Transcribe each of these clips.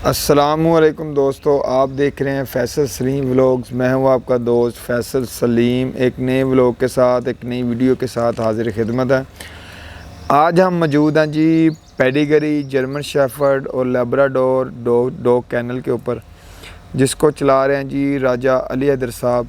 अस्सलामुअलैकुम दोस्तों, आप देख रहे हैं फैसल सलीम व्लॉग्स। मैं हूं आपका दोस्त फैसल सलीम, एक नए व्लॉग के साथ, एक नई वीडियो के साथ हाजिर खिदमत है। आज हम मौजूद हैं जी पेडिग्री, जर्मन शेफर्ड और लेब्राडोर डॉग कैनल के ऊपर, जिसको चला रहे हैं जी राजा अली हैदर साहब।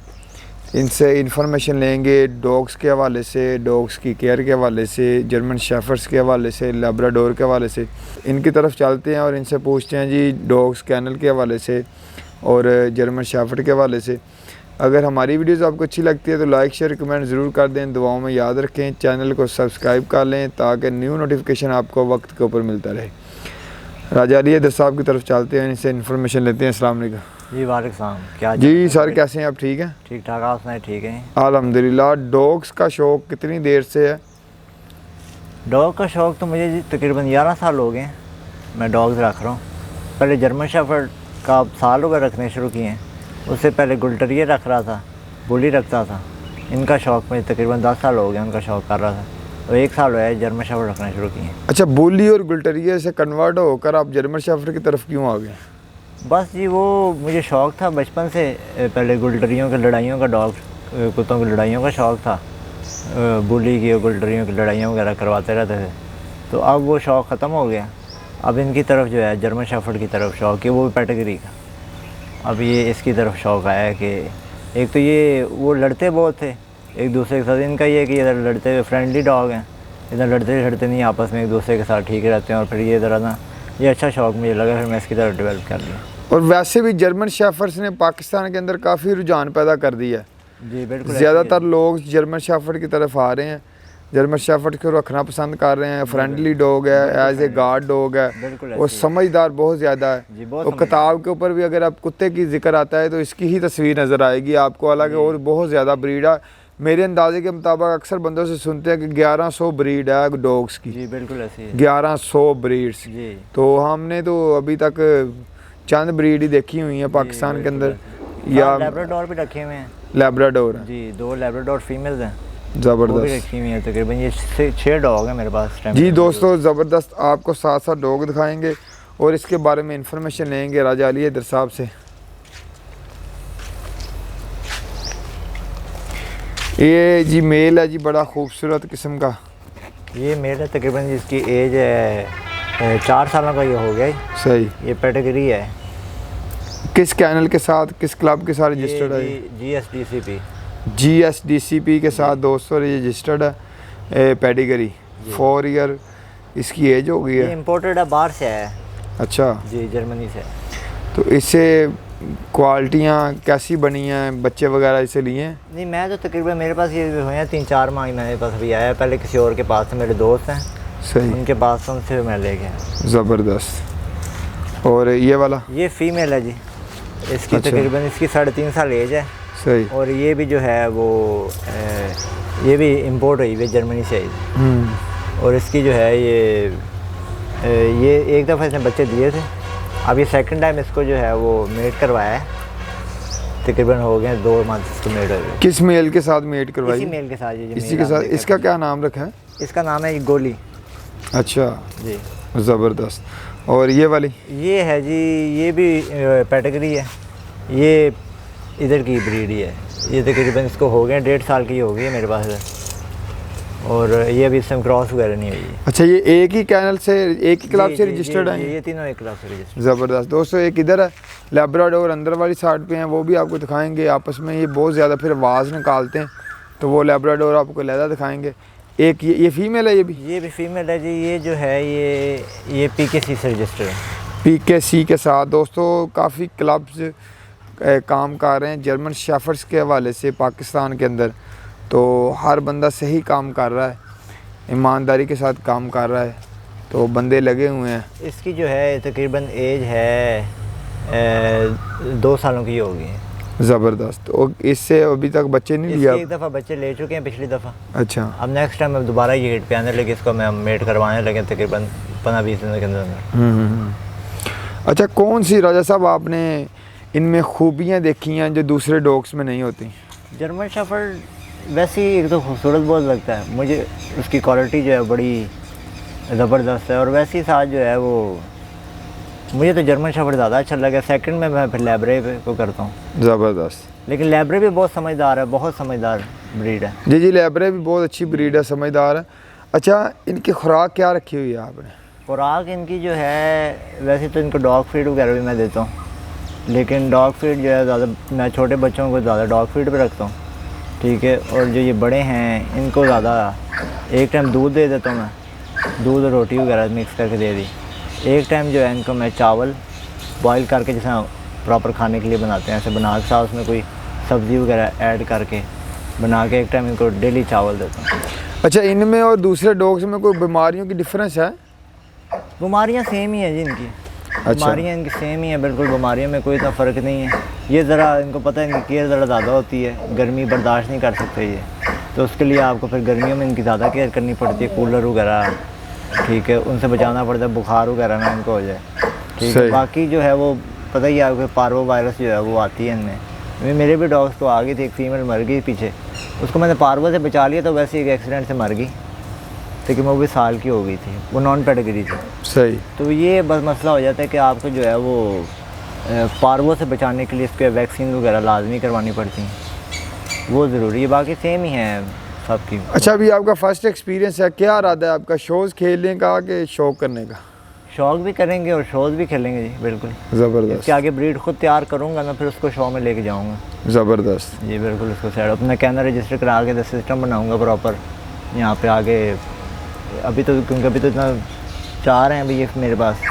इनसे इंफॉर्मेशन लेंगे डॉग्स के हवाले से, डॉग्स की केयर के हवाले से, जर्मन शेफर्ड्स के हवाले से, लेब्राडोर के हवाले से। इनकी तरफ चलते हैं और इनसे पूछते हैं जी डॉग्स कैनल के हवाले से और जर्मन शेफर्ड के हवाले से। अगर हमारी वीडियोस आपको अच्छी लगती है तो लाइक शेयर कमेंट ज़रूर कर दें, दुआओं में याद रखें, चैनल को सब्सक्राइब कर लें ताकि न्यू नोटिफिकेशन आपको वक्त के ऊपर मिलता रहे। राजा अली हैदर साहब की तरफ चलते हैं, इनसे इन्फॉर्मेशन लेते हैं। अस्सलाम वालेकुम जी। वालेकुम सलाम। क्या जी सर, कैसे हैं आप? ठीक हैं? ठीक ठाक, आप सुनाए? ठीक है अल्हम्दुलिल्लाह। डॉग्स का शौक़ कितनी देर से है? डॉग का शौक़ तो मुझे जी तकरीबन 11 साल हो गए हैं मैं डॉग्स रख रहा हूँ। पहले जर्मन शेफर्ड का साल हो गए रखने शुरू किए हैं। उससे पहले गुल टेरियर रख रहा था, बुली रखता था। इनका शौक़ मुझे तकरीबन 10 साल हो गए उनका शौक़ कर रहा था, और 1 साल हुआ है जर्मन शेफर्ड रखना शुरू किए। अच्छा, बुली और गुल टेरियर से कन्वर्ट होकर आप जर्मन शेफर्ड की तरफ क्यों आ गए? बस जी वो मुझे शौक़ था बचपन से। पहले गुल टेरियरों की लड़ाइयों का डॉग, कुत्तों की लड़ाइयों का शौक़ था। बुली की और गुल टेरियरों की लड़ाइयाँ वगैरह करवाते रहते थे। तो अब वो शौक़ ख़त्म हो गया। अब इनकी तरफ जो है जर्मन शेफर्ड की तरफ शौक़ है, वो भी पेडिग्री का। अब ये इसकी तरफ शौक़ आया है कि एक तो ये वो लड़ते बहुत थे एक दूसरे के साथ। इनका ये है कि इधर लड़ते हुए फ्रेंडली डॉग हैं, इधर लड़ते नहीं, आपस में एक दूसरे के साथ ठीक रहते हैं। और फिर ये इधर ना ये अच्छा शौक़ मुझे लगा, फिर मैं इसकी तरफ डेवलप कर लिया। और वैसे भी जर्मन शेफर्ड्स ने पाकिस्तान के अंदर काफ़ी रुझान पैदा कर दिया है। जी बिल्कुल। ज़्यादातर लोग जर्मन शेफर्ड की तरफ आ रहे हैं, जर्मन शेफर्ड को रखना पसंद कर रहे हैं। फ्रेंडली डॉग है, एज ए गार्ड डॉग है, वो समझदार बहुत ज़्यादा है। और किताब के ऊपर भी अगर आप कुत्ते की जिक्र आता है तो इसकी ही तस्वीर नज़र आएगी आपको। हालांकि और बहुत ज़्यादा ब्रीड है। मेरे अंदाजे के मुताबिक अक्सर बंदों से सुनते हैं कि 1100 ब्रीड है डॉग्स की। जी बिल्कुल ऐसी है, 1100 ब्रीड्स। जी। तो हमने तो अभी तक चंद ब्रीड ही देखी हुई है पाकिस्तान के अंदर। या लैब्राडोर भी रखे हुए हैं। लैब्राडोर जी, 2 लैब्राडोर फीमेल्स हैं, ज़बरदस्त रखी हुई हैं। तकरीबन ये 6 डॉग हैं मेरे पास। जी दोस्तों, ज़बरदस्त। आपको साथ साथ डॉग दिखाएंगे और इसके बारे में इंफॉर्मेशन लेंगे राजा अली हैदर साहब से। ये जी मेल है जी, बड़ा खूबसूरत किस्म का। ये मेल है, तकरीबन जिसकी एज है 4 सालों का ये हो गया है। सही। ये पेडिग्री है। किस कैनल के साथ, किस क्लब के साथ रजिस्टर्ड है? GSDCP के साथ दोस्तों रजिस्टर्ड है। पेडिग्री 4 ईयर इसकी एज हो गई है। ये इम्पोर्टेड है, बाहर से है। अच्छा जी, जर्मनी से। तो इससे क्वालिटियाँ कैसी बनी हैं, बच्चे वगैरह इसे लिए हैं? नहीं, मैं तो तकरीबन मेरे पास ये हुए हैं 3-4 माह मेरे पास अभी आया है। पहले किसी और के पास से, मेरे दोस्त हैं सही, उनके पास उनसे मैं ले गया। ज़बरदस्त। और ये वाला? ये फीमेल है जी। इसकी अच्छा। तकरीबन इसकी 3.5 साल एज है। सही। और ये भी जो है वो ये भी इम्पोर्ट हुई है जर्मनी से आई। और इसकी जो है ये एक दफ़ा इसने बच्चे दिए थे। अब ये सेकंड टाइम इसको जो है वो मेट करवाया है। तकरीबन हो गए 2 मंथ इसको मेट हो गए। किस मेल के साथ मेट करवाई? इसी मेल के साथ। इसी के साथ। इसका क्या नाम रखा है? इसका नाम है गोली। अच्छा जी, ज़बरदस्त। और ये वाली? ये है जी, ये भी पेडिग्री है। ये इधर की ब्रीड ही है। ये तकरीबन इसको हो गए 1.5 साल की हो गई है मेरे पास है। और ये अभी इसमें क्रॉस वगैरह नहीं हुई है। अच्छा, ये एक ही कैनल से, एक ही क्लब से रजिस्टर्ड है? ये तीनों एक क्लब से रजिस्टर्ड। ज़बरदस्त। दोस्तों एक इधर है लैब्राडोर, अंदर वाली साइड पे हैं, वो भी आपको दिखाएंगे। आपस में ये बहुत ज़्यादा फिर आवाज़ निकालते हैं, तो वो लैब्राडोर आपको लहदा दिखाएंगे। एक ये फीमेल है? ये भी फीमेल है जी। ये जो है ये PKC से रजिस्टर्ड है। PKC के साथ। दोस्तों काफ़ी क्लब्स काम कर रहे हैं जर्मन शेफर्ड्स के हवाले से पाकिस्तान के अंदर। तो हर बंदा सही काम कर रहा है, ईमानदारी के साथ काम कर रहा है, तो बंदे लगे हुए हैं। इसकी जो है तकरीबन एज है 2 सालों की होगी। ज़बरदस्त। और इससे अभी तक बच्चे नहीं लिया? एक दफ़ा बच्चे ले चुके हैं पिछली दफ़ा। अच्छा। अब नेक्स्ट टाइम अब दोबारा ये हिट पे आने लगे, इसको मैं मेट करवाने लगे तकरीबन 15-20 दिन के अंदर। अच्छा, कौन सी राजा साहब आपने इनमें खूबियाँ देखी हैं जो दूसरे डॉग्स में नहीं होती? जर्मन शेफर्ड वैसे ही एक तो खूबसूरत बहुत लगता है मुझे, उसकी क्वालिटी जो है बड़ी ज़बरदस्त है। और वैसे ही साथ जो है वो मुझे तो जर्मन शेफर्ड ज़्यादा अच्छा लगा। सेकंड में मैं फिर लैब्रे को करता हूँ। ज़बरदस्त। लेकिन लैब्रे भी बहुत समझदार है, बहुत समझदार ब्रीड है। जी जी, लैब्रे भी बहुत अच्छी ब्रीड है, समझदार है। अच्छा, इनकी खुराक क्या रखी हुई है आपने? खुराक इनकी जो है, वैसे तो इनको डॉग फीड वगैरह भी मैं देता हूँ, लेकिन डॉग फीड जो है ज़्यादा मैं छोटे बच्चों को ज़्यादा डॉग फीड पे रखता हूँ, ठीक है। और जो ये बड़े हैं इनको ज़्यादा एक टाइम दूध दे देता हूँ मैं, दूध और रोटी वगैरह मिक्स करके दे दी। एक टाइम जो है इनको मैं चावल बॉईल करके जैसे प्रॉपर खाने के लिए बनाते हैं ऐसे बना के, साथ उसमें कोई सब्ज़ी वगैरह ऐड करके बना के एक टाइम इनको डेली चावल देता हूँ। अच्छा, इनमें और दूसरे डॉग्स में कोई बीमारियों की डिफरेंस है? बीमारियाँ सेम ही हैं जी इनकी। अच्छा। बीमारियाँ इनकी सेम ही है बिल्कुल, बीमारियों में कोई इतना फ़र्क नहीं है। ये ज़रा इनको पता है इनकी केयर ज़रा ज़्यादा होती है, गर्मी बर्दाश्त नहीं कर सकते ये, तो उसके लिए आपको फिर गर्मियों में इनकी ज़्यादा केयर करनी पड़ती है, कूलर वगैरह, ठीक है, उनसे बचाना पड़ता है, बुखार वगैरह ना इनको हो जाए, ठीक है। बाकी जो है वो पता ही है आपको, पार्वो वायरस जो है वो आती है इनमें। मेरे भी डॉग्स को आ गई थी, एक फीमेल मर गई पीछे, उसको मैंने पार्वो से बचा लिया, तो वैसे एक एक्सीडेंट से मर गई, लेकिन वो भी साल की हो गई थी, वो नॉन पेडिग्री थी। सही। तो ये बस मसला हो जाता है कि आपको जो है वो पार्वो से बचाने के लिए इसके वैक्सीन वगैरह लाजमी करवानी पड़ती हैं, वो ज़रूरी है, बाकी सेम ही है सबकी। अच्छा, अभी आपका फर्स्ट एक्सपीरियंस है, क्या इरादा है आपका, शोज़ खेलने का कि शौक करने का? शौक भी करेंगे और शोज़ भी खेलेंगे जी, बिल्कुल ज़बरदस्त। इसके आगे ब्रीड खुद तैयार करूँगा मैं, फिर उसको शो में लेके जाऊँगा। ज़बरदस्त जी बिल्कुल, उसको सेट अपना कहना रजिस्टर करा के सिस्टम बनाऊँगा प्रॉपर यहाँ पे आगे। अभी तो क्योंकि अभी तो इतना 4 हैं अभी ये मेरे पास,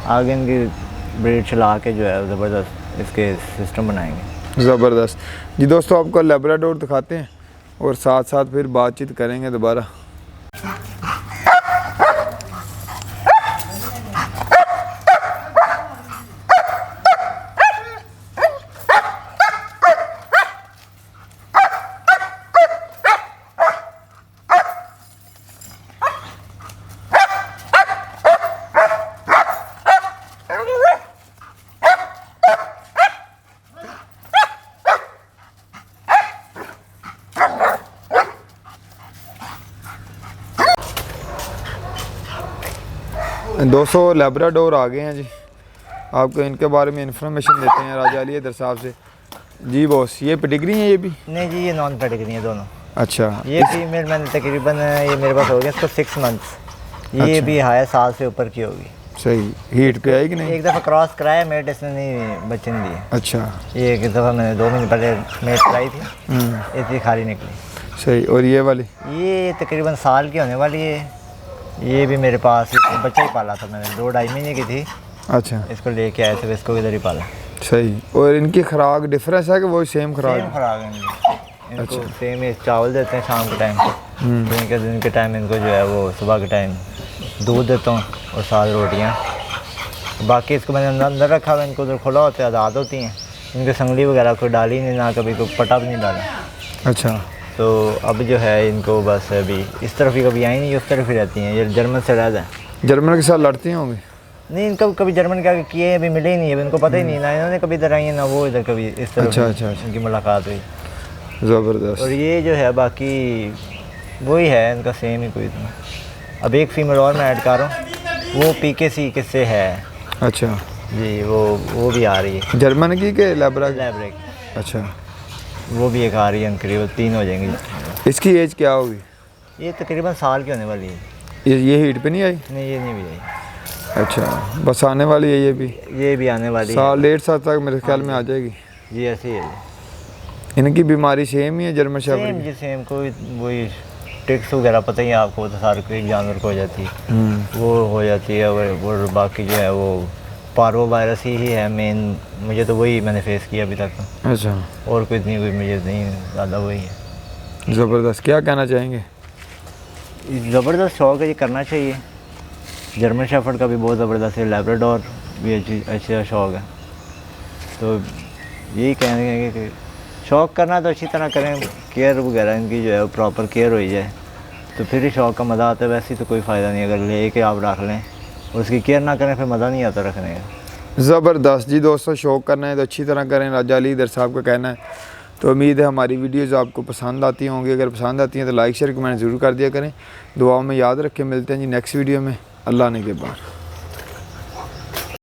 आगे इनकी ब्रीड चला के जो है ज़बरदस्त इसके सिस्टम बनाएंगे। ज़बरदस्त। जी दोस्तों, आपको लैब्राडोर दिखाते हैं और साथ साथ फिर बातचीत करेंगे दोबारा। दोस्तों, लैब्राडोर आ गए हैं जी, आपको इनके बारे में इंफॉर्मेशन देते हैं राजा अली हैदर साहब से। जी बॉस, ये पेडिग्री हैं ये भी? नहीं जी, ये नॉन पेडिग्री हैं दोनों। अच्छा। ये फीमेल मैंने तकरीबन ये मेरे पास हो गया इसको 6 मंथ्स, ये अच्छा। भी है 7 से ऊपर की होगी। सही। हीट पे आई कि नहीं? एक दफ़ा क्रॉस कराया मेट, इसने नहीं बच्चे नहीं दिए। अच्छा। ये एक दफ़ा मैंने 2 महीने पहले मेट कराई थी, इतनी खाली निकली। सही। और ये वाली? ये तकरीबन साल की होने वाली है, ये भी मेरे पास बच्चा ही पाला था मैंने, 2-2.5 महीने की थी। अच्छा। इसको लेके आए थे, इसको इधर ही पाला। सही। और इनकी खुराक डिफरेंस है कि वो सेम खुराक? सेम खुराक है इनकी। इनको सेम ही चावल देते हैं शाम के टाइम, दिन के टाइम इनको जो है वो सुबह के टाइम दूध देता हूँ और साथ रोटियाँ। बाकी इसको मैंने अंदर रखा हुआ, इनको उधर खुला होता है, आज़ाद होती हैं, इनके संगली वगैरह कोई डाली नहीं, ना कभी कोई पटा भी नहीं डाला। अच्छा। तो अब जो है इनको बस अभी इस तरफ ही कभी आई नहीं, उस तरफ ही रहती हैं, ये जर्मन से रहता है। जर्मन के साथ लड़ती होंगी? नहीं, इनको कभी जर्मन क्या किए अभी मिले ही नहीं है, इनको पता ही नहीं, ना इन्होंने कभी इधर आई है ना वो इधर कभी इस तरफ। अच्छा। इनकी मुलाकात हुई। ज़बरदस्त। और ये जो है बाकी वही है इनका सेम ही कोई इतना। अब एक फीमेल और मैं ऐड कर रहा हूँ, वो PKC किससे है। अच्छा जी, वो भी आ रही है। जर्मन की के लैब्रा? लैब्रे। अच्छा। वो भी एक आ रही है, करीब 3 हो जाएंगी। इसकी एज क्या होगी? ये तकरीबन साल की होने वाली है। ये हीट पे नहीं आई? नहीं, ये नहीं भी आई। अच्छा, बस आने वाली है ये भी आने वाली है। साल 1.5 साल तक मेरे ख्याल में आ जाएगी। जी ऐसे ही है। इनकी बीमारी सेम ही है जर्मन शेफर्ड सेम जी, सेम कोई वही टिक्स वगैरह पता ही है आपको, तो सारे कोई जानवर को हो जाती है, वो हो जाती है। और बाकी जो है वो पार्वो वायरस ही है मेन, मुझे तो वही मैंने फेस किया अभी तक। अच्छा। और कोई इतनी कोई मुझे नहीं, ज़्यादा वही है। ज़बरदस्त। क्या कहना चाहेंगे? ज़बरदस्त शौक है, ये करना चाहिए। जर्मन शेफर्ड का भी बहुत ज़बरदस्त है, लैब्राडोर भी अच्छा शौक है। तो यही कहेंगे कि शौक करना तो अच्छी तरह करें, केयर वगैरह इनकी जो है वो प्रॉपर केयर हो जाए, तो फिर ही शौक का मज़ा आता है। वैसे तो कोई फ़ायदा नहीं, अगर ले के आप रख लें और उसकी केयर ना करें फिर मज़ा नहीं आता रखने का। ज़बरदस्त। जी दोस्तों, शौक़ करना है तो अच्छी तरह करें, राजा अली हैदर साहब का कहना है। तो उम्मीद है हमारी वीडियोज़ आपको पसंद आती होंगी, अगर पसंद आती हैं तो लाइक शेयर कमेंट ज़रूर कर दिया करें, दुआओं में याद रखें। मिलते हैं जी नेक्स्ट वीडियो में, अल्लाह ने के बाद।